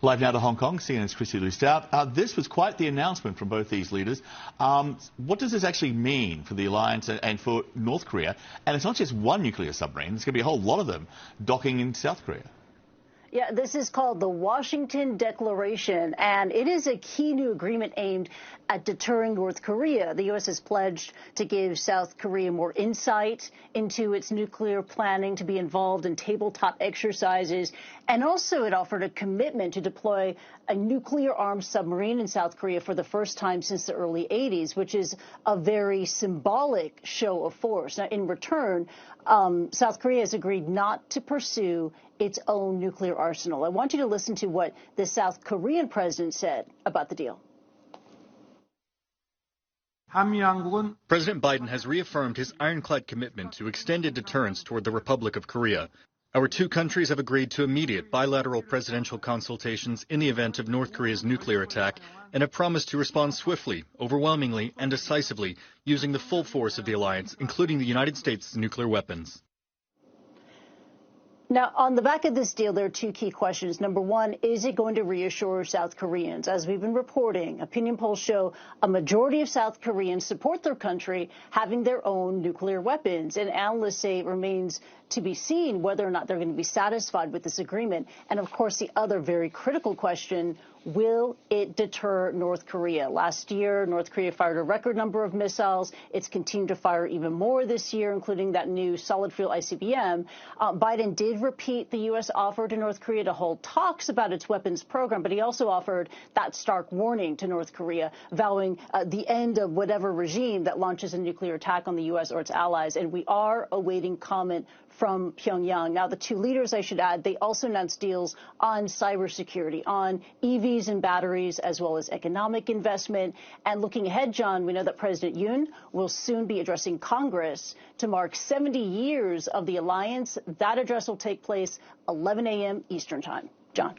Live now to Hong Kong, CNN's Kristie Lu Stout. This was quite the announcement from both these leaders. What does this actually mean for the alliance and for North Korea? And it's not just one nuclear submarine. There's going to be a whole lot of them docking in South Korea. Yeah, this is called the Washington Declaration, and it is a key new agreement aimed at deterring North Korea. The U.S. has pledged to give South Korea more insight into its nuclear planning, to be involved in tabletop exercises, and also it offered a commitment to deploy a nuclear-armed submarine in South Korea for the first time since the early 80s, which is a very symbolic show of force. Now, in return, South Korea has agreed not to pursue its own nuclear arsenal. I want you to listen to what the South Korean president said about the deal. President Biden has reaffirmed his ironclad commitment to extended deterrence toward the Republic of Korea. Our two countries have agreed to immediate bilateral presidential consultations in the event of North Korea's nuclear attack and have promised to respond swiftly, overwhelmingly, and decisively using the full force of the alliance, including the United States' nuclear weapons. Now, on the back of this deal, there are two key questions. Number one, is it going to reassure South Koreans? As we've been reporting, opinion polls show a majority of South Koreans support their country having their own nuclear weapons. And analysts say it remains to be seen whether or not they're going to be satisfied with this agreement. And, of course, the other very critical question, will it deter North Korea? Last year, North Korea fired a record number of missiles. It's continued to fire even more this year, including that new solid-fuel ICBM. Biden did repeat the U.S. offer to North Korea to hold talks about its weapons program, but he also offered that stark warning to North Korea, vowing the end of whatever regime that launches a nuclear attack on the U.S. or its allies. And we are awaiting comment from Pyongyang. Now, the two leaders, I should add, they also announced deals on cybersecurity, on EVs and batteries, as well as economic investment. And looking ahead, John, we know that President Yoon will soon be addressing Congress to mark 70 years of the alliance. That address will take place 11 a.m. Eastern Time. John.